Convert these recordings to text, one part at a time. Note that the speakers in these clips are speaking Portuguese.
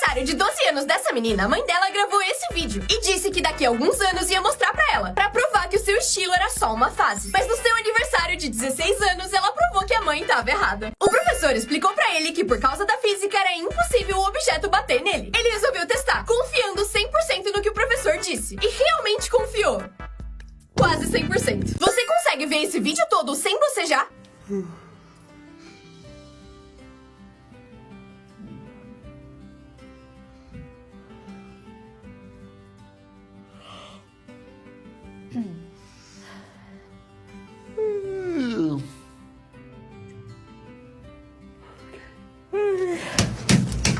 aniversário de 12 anos dessa menina, a mãe dela gravou esse vídeo e disse que daqui a alguns anos ia mostrar pra ela, pra provar que o seu estilo era só uma fase. Mas no seu aniversário de 16 anos, ela provou que a mãe tava errada. O professor explicou pra ele que por causa da física era impossível o objeto bater nele. Ele resolveu testar, confiando 100% no que o professor disse. E realmente confiou. Quase 100%. Você consegue ver esse vídeo todo sem bocejar?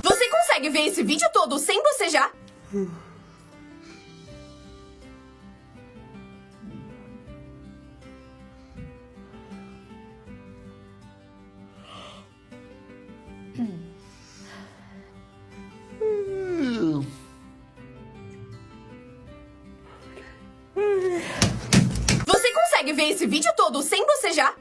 Você consegue ver esse vídeo todo sem bocejar? Você consegue ver esse vídeo todo sem bocejar?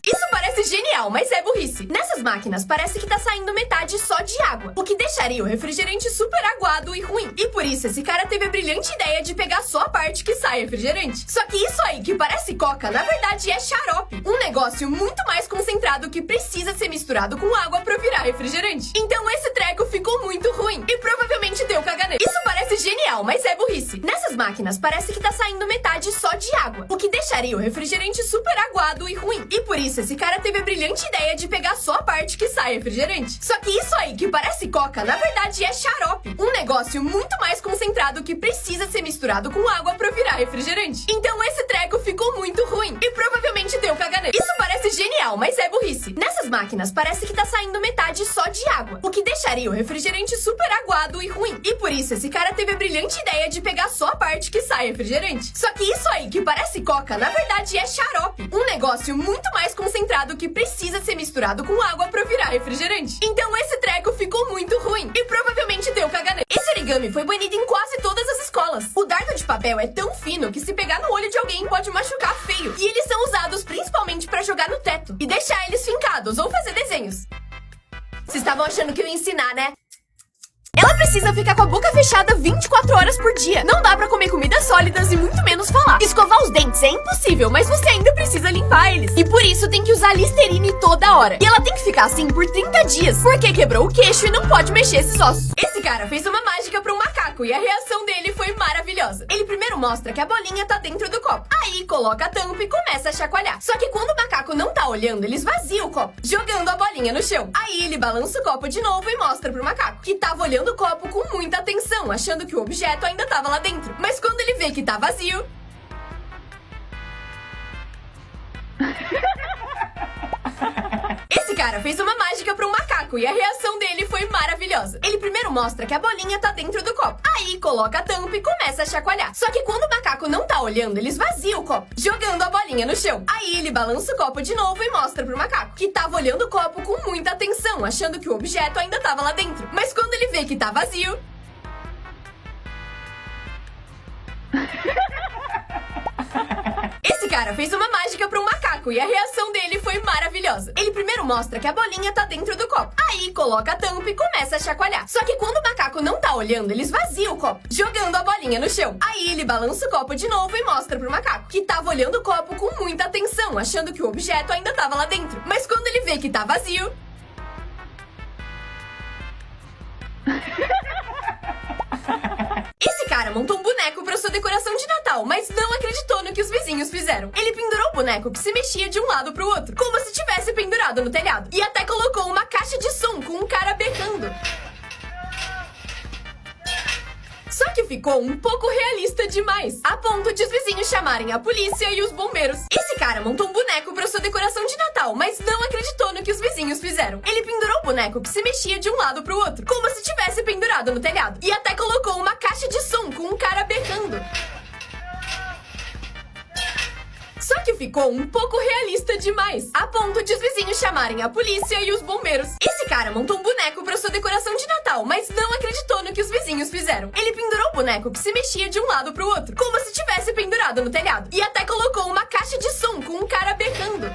Isso parece genial, mas é burrice. Nessas máquinas parece que tá saindo metade só de água, o que deixaria o refrigerante super aguado e ruim. E por isso esse cara teve a brilhante ideia de pegar só a parte que sai refrigerante. Só que isso aí que parece coca, na verdade é xarope. Um negócio muito mais concentrado que precisa ser misturado com água pra virar refrigerante. Então esse treco ficou muito ruim e provavelmente deu caganeira. Isso parece genial, mas é burrice. Nessas máquinas parece que tá saindo metade só de água, o que deixaria o refrigerante super aguado e ruim. E por isso esse cara teve a brilhante ideia de pegar só a parte que sai refrigerante. Só que isso aí que parece coca, na verdade é xarope. Um negócio muito mais concentrado que precisa ser misturado com água pra virar refrigerante. Então esse treco ficou muito ruim e provavelmente deu caganeira. Isso parece genial, mas é burrice. Nessas máquinas parece que tá saindo metade só de água, o que deixaria o refrigerante super aguado e ruim. E por isso esse cara teve a brilhante ideia de pegar só a parte que sai refrigerante. Só que isso aí que parece coca, na verdade é xarope. Um negócio muito mais concentrado que precisa ser misturado com água pra virar refrigerante. Então esse treco ficou muito ruim e provavelmente deu caganeira. Esse origami foi banido em quase todas as escolas. O dardo de papel é tão fino que se pegar no olho de alguém pode machucar feio. E eles são usados principalmente pra jogar no teto e deixar eles fincados ou fazer desenhos. Vocês estavam achando que eu ia ensinar, né? Ela precisa ficar com a boca fechada 24 horas por dia. Não dá pra comer comidas sólidas e muito menos falar. Escovar os dentes é impossível, mas você ainda precisa limpar eles. E por isso tem que usar Listerine toda hora. E ela tem que ficar assim por 30 dias, porque quebrou o queixo e não pode mexer esses ossos. Esse cara fez uma mágica pra um macaco e a reação dele foi maravilhosa. Ele primeiro mostra que a bolinha tá dentro do copo. Aí coloca a tampa e começa a chacoalhar. Só que quando o macaco não tá olhando, ele esvazia o copo, jogando a bolinha no chão. Aí ele balança o copo de novo e mostra pro macaco, que tava olhando o copo com muita atenção, achando que o objeto ainda tava lá dentro. Mas quando ele vê que tá vazio... Esse cara fez uma mágica pra um macaco e a reação dele foi maravilhosa. Ele primeiro mostra que a bolinha tá dentro do copo. Aí coloca a tampa e começa a chacoalhar. Só que quando o macaco não tá olhando, ele esvazia o copo, jogando a bolinha no chão. Aí ele balança o copo de novo e mostra pro macaco, que tava olhando o copo com muita atenção, achando que o objeto ainda tava lá dentro. Mas quando ele vê que tá vazio... Esse cara fez uma mágica pra um macaco e a reação dele foi maravilhosa. Ele primeiro mostra que a bolinha tá dentro do copo. Aí coloca a tampa e começa a chacoalhar. Só que quando o macaco não tá olhando, ele esvazia o copo, jogando a bolinha no chão. Aí ele balança o copo de novo e mostra pro macaco, que tava olhando o copo com muita atenção, achando que o objeto ainda tava lá dentro. Mas quando ele vê que tá vazio... Esse cara montou um boneco pra sua decoração de Natal, mas não acreditou no que os vizinhos fizeram. Ele pendurou o boneco que se mexia de um lado pro outro, como se tivesse pendurado no telhado. E até colocou uma caixa de som com um cara berrando. Só que ficou um pouco realista demais, a ponto de os vizinhos chamarem a polícia e os bombeiros. Esse cara montou um boneco pra sua decoração de Natal, mas não acreditou no que os vizinhos fizeram. Ele pendurou o boneco que se mexia de um lado pro outro, como se tivesse pendurado no telhado. E até colocou uma caixa de som com um cara berrando. Só que ficou um pouco realista demais, a ponto de os vizinhos chamarem a polícia e os bombeiros. Esse cara montou um boneco pra sua decoração de Natal, mas não acreditou no que os vizinhos fizeram. Ele pendurou o boneco que se mexia de um lado pro outro, como se tivesse pendurado no telhado. E até colocou uma caixa de som com um cara berrando.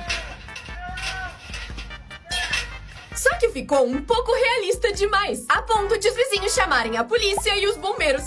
Só que ficou um pouco realista demais, a ponto de os vizinhos chamarem a polícia e os bombeiros.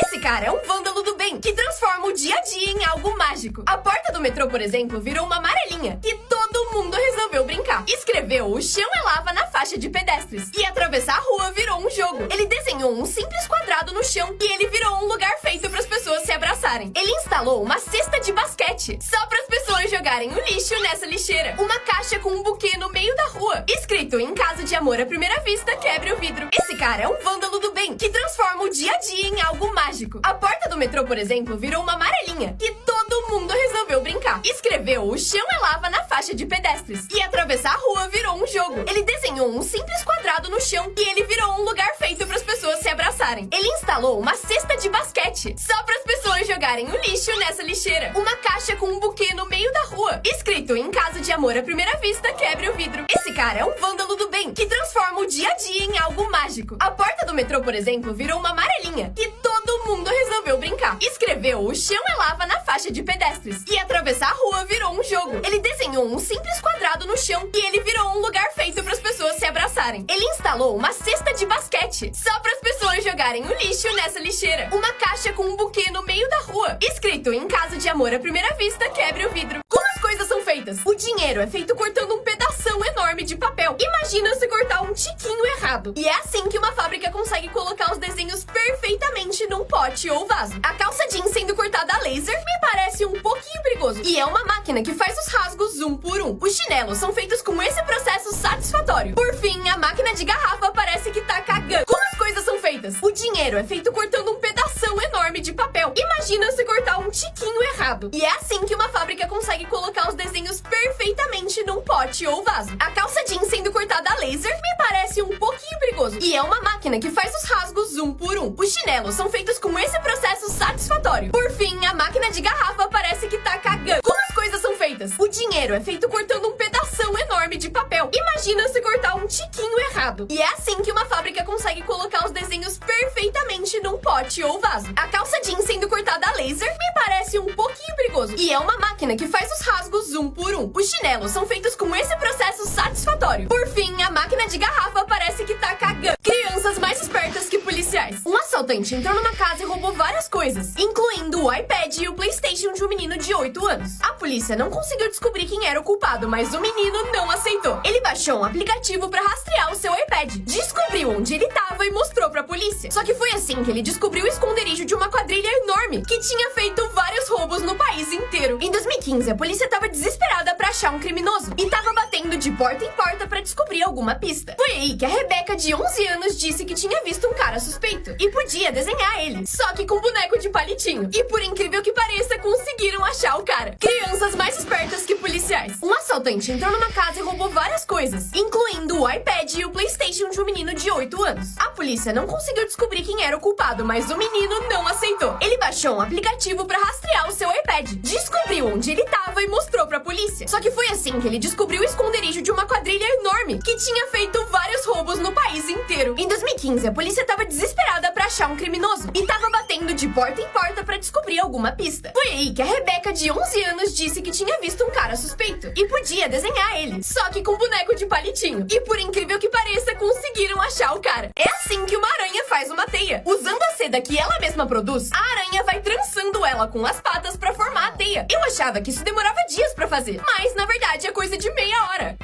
Esse cara é um vândalo do bem, que transforma o dia a dia em algo mágico. A porta do metrô, por exemplo, virou uma amarelinha e todo mundo resolveu brincar. Escreveu "O chão é lava" na faixa de pedestres. E atravessar a rua virou um jogo. Ele desenhou um simples quadrado no chão e ele virou um lugar feito para as pessoas se abraçarem. Ele instalou uma cesta de basquete, só para as pessoas jogarem o lixo nessa lixeira. Uma caixa com um buquê no meio da rua, escrito "Em caso de amor à primeira vista, quebre o vidro". Esse cara é um vândalo do bem, que transforma o dia a dia em algo mágico. A porta do metrô, por exemplo, virou uma amarelinha e todo mundo resolveu brincar. Escreveu "O chão é lava" na faixa de pedestres. E atravessar a rua virou um jogo. Ele desenhou um simples quadrado no chão e ele virou um lugar feito para as pessoas se abraçarem. Ele instalou uma cesta de basquete, só para as pessoas jogarem o lixo nessa lixeira. Uma caixa com um buquê no meio da rua, escrito "Em caso de amor à primeira vista, quebre o vidro". Esse cara é um vândalo do bem, que transforma o dia a dia em algo mágico. A porta do metrô, por exemplo, virou uma amarelinha e todo mundo resolveu brincar. Escreveu "O chão é lava" na faixa de pedestres. E atravessar a rua virou um jogo. Ele desenhou um simples quadrado no chão e ele virou um lugar feito para as pessoas se abraçarem. Ele instalou uma cesta de basquete, só para as pessoas jogarem o lixo nessa lixeira. Uma caixa com um buquê no meio da rua, escrito "Em caso de amor à primeira vista, quebre o vidro". Como as coisas são feitas? O dinheiro é feito cortando um pedação enorme de papel. Imagina se cortar um tiquinho errado. E é assim que uma fábrica consegue colocar os desenhos perfeitamente num pote ou vaso. A calça jeans sendo cortada a laser me parece um pouquinho perigoso. E é uma máquina que faz os rasgos um por um. Os chinelos são feitos com esse processo satisfatório. Por fim, a máquina de garrafa parece que tá cagando. Como as coisas são feitas? O dinheiro é feito cortando um pedação enorme de papel. Imagina se cortar um tiquinho errado. E é assim que uma fábrica consegue colocar os desenhos perfeitamente num pote ou vaso. A calça jeans sendo cortada a laser me parece um pouquinho perigoso. E é uma máquina que faz os rasgos um por um. Os chinelos são feitos com esse processo satisfatório. Por fim, a máquina de garrafa parece que tá cagando. Como as coisas são feitas? O dinheiro é feito cortando um pedação enorme de papel. Imagina se cortar um tiquinho errado. E é assim que uma fábrica consegue colocar os desenhos perfeitamente num pote ou vaso. A calça jeans sendo cortada a laser me parece um pouquinho perigoso. E é uma máquina que faz os rasgos um por um. Os chinelos são feitos com esse processo satisfatório. Por fim, a máquina de garrafa parece que tá cagando. Crianças mais espertas que policiais. Um assaltante entrou numa casa e roubou várias coisas, incluindo o iPad e o PlayStation de um menino de 8 anos. A polícia não conseguiu descobrir quem era o culpado, mas o menino não aceitou. Ele baixou um aplicativo pra rastrear o seu iPad, descobriu onde ele tava e mostrou pra polícia. Só que foi assim que ele descobriu o esconderijo de uma quadrilha enorme que tinha feito vários roubos no país inteiro. Em 2015, a polícia tava desesperada pra achar um criminoso e tava batendo de porta em porta pra descobrir alguma pista. Foi aí que a Rebeca, de 11 anos, disse que tinha visto um cara suspeito e podia desenhar ele, só que com boneco de palitinho. E por incrível que pareça, conseguiram achar o cara. Crianças mais espertas que policiais. Um assaltante entrou numa casa e roubou várias coisas, incluindo o iPad e o PlayStation de um menino de 8 anos. A polícia não conseguiu descobrir quem era o culpado, mas o menino não aceitou. Ele baixou um aplicativo pra rastrear o seu iPad, descobriu onde ele tava e mostrou pra polícia. Só que foi assim que ele descobriu o esconderijo de uma quadrilha enorme que tinha feito vários roubos no país inteiro. Em 2015, a polícia tava desesperada pra achar um criminoso e tava batendo de porta em porta pra descobrir alguma pista. Foi aí que a Rebeca, de 11 anos, disse que tinha visto um cara suspeito e podia desenhar ele, só que com boneco de palitinho. E por incrível que pareça, conseguiram achar o cara. É assim que uma aranha faz uma teia. Usando a seda que ela mesma produz, a aranha vai trançando ela com as patas pra formar a teia. Eu achava que isso demorava dias pra fazer, mas na verdade é coisa de meia hora.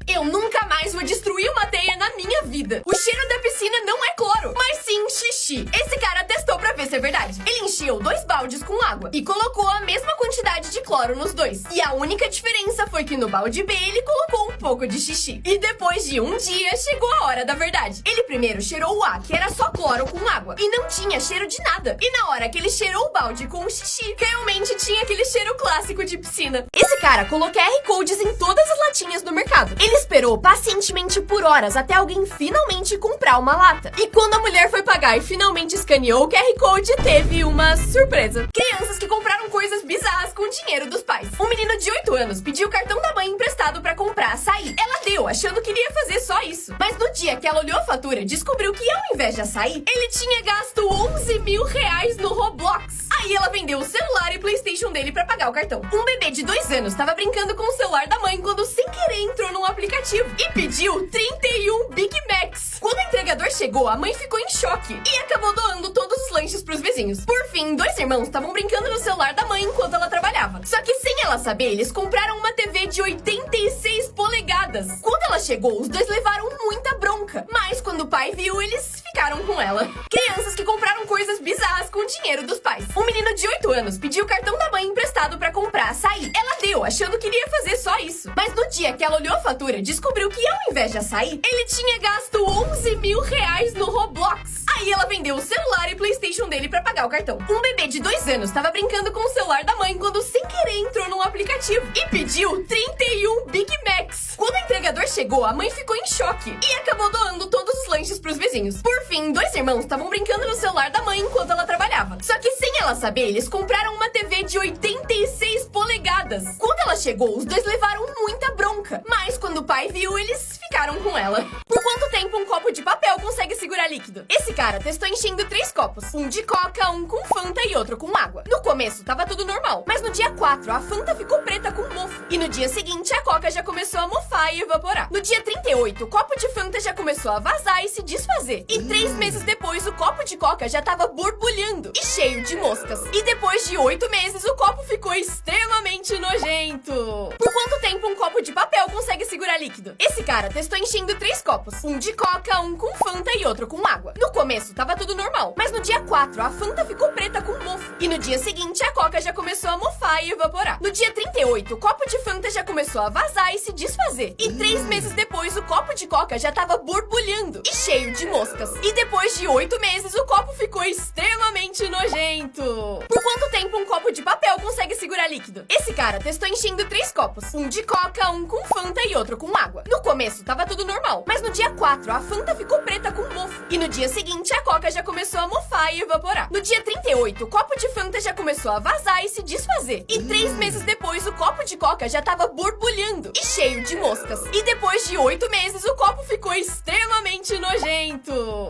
Eu nunca mais vou destruir uma teia na minha vida. O cheiro da piscina não é cloro, mas sim xixi. Esse cara testou pra ver se é verdade. Ele encheu 2 baldes com água e colocou a mesma quantidade de cloro cloro nos dois. E a única diferença foi que no balde B ele colocou um pouco de xixi. E depois de um dia, chegou a hora da verdade. Ele primeiro cheirou o A, que era só cloro com água, e não tinha cheiro de nada. E na hora que ele cheirou o balde com o xixi, realmente tinha aquele cheiro clássico de piscina. Esse cara colocou QR Codes em todas as latinhas do mercado. Ele esperou pacientemente por horas até alguém finalmente comprar uma lata. E quando a mulher foi pagar e finalmente escaneou o QR Code, teve uma surpresa. Crianças que compraram coisas bizarras com o dinheiro dos pais. Um menino de 8 anos pediu o cartão da mãe emprestado pra comprar açaí. Ela deu, achando que iria fazer só isso. Mas no dia que ela olhou a fatura, descobriu que ao invés de açaí, ele tinha gasto 11 mil reais no Roblox. Aí ela vendeu o celular e PlayStation dele pra pagar o cartão. Um bebê de 2 anos estava brincando com o celular da mãe quando sem querer entrou num aplicativo e pediu 31 Big Macs. Quando o entregador chegou, a mãe ficou em choque e acabou doando todos os lanches pros vizinhos. Por fim, 2 irmãos estavam brincando no celular da mãe enquanto ela trabalhava. Só que sem ela saber, eles compraram uma TV de 86 polegadas. Quando ela chegou, os 2 levaram muita bronca. Mas quando o pai viu, eles ficaram com ela. Crianças que compraram coisas bizarras com o dinheiro dos pais. Um menino de 8 anos pediu o cartão da mãe emprestado pra comprar açaí. Ela deu, achando que iria fazer só isso. Mas no dia que ela olhou a fatura, descobriu que ao invés de açaí, ele tinha gasto 11 mil reais no Roblox. Aí ela vendeu o celular e PlayStation dele pra pagar o cartão. Um bebê de 2 anos estava brincando com o celular da mãe quando sem querer entrou num aplicativo e pediu 31 Big Macs. Quando o entregador chegou, a mãe ficou em choque e acabou doando todos os lanches pros vizinhos. Por fim, 2 irmãos estavam brincando no celular da mãe enquanto ela trabalhava. Só que sem ela saber, eles compraram uma TV de 86 polegadas. Quando ela chegou, os 2 levaram muita bronca. Mas quando o pai viu, eles ficaram com ela. Por quanto tempo um copo de papel consegue segurar líquido? Esse cara testou enchendo 3 copos. Um de coca, um com Fanta e outro com água. No começo, tava tudo normal. Mas no dia 4, a Fanta ficou preta com mofo. E no dia seguinte, a coca já começou a mofar e evaporar. No dia 38, o copo de Fanta já começou a vazar e se desfazer. E 3 meses depois, o copo de coca já tava borbulhando e cheio de moscas. E depois de 8 meses, o copo ficou extremamente nojento. Por quanto tempo um copo de papel consegue segurar líquido? Esse cara testou enchendo 3 copos. Um de coca, um com Fanta e outro com água. No começo, tava tudo normal. Mas no dia 4, a Fanta ficou preta com mofo. E no dia seguinte, a coca já começou a mofar e evaporar. No dia 38, o copo de Fanta já começou a vazar e se desfazer. E 3 meses depois, o copo de coca já tava borbulhando e cheio de moscas. E depois de 8 meses, o copo ficou extremamente nojento. Por quanto tempo um copo de papel consegue segurar líquido? Esse cara testou enchendo 3 copos. Um de coca, um com Fanta e outro com água. No começo, tava tudo normal. Mas no dia 4, a Fanta ficou preta com mofo. E no dia seguinte, a coca já começou a mofar e evaporar. No dia 38, o copo de Fanta já começou a vazar e se desfazer. E 3 meses depois, o copo de coca já tava borbulhando e cheio de moscas. E depois de 8 meses, o copo ficou extremamente nojento.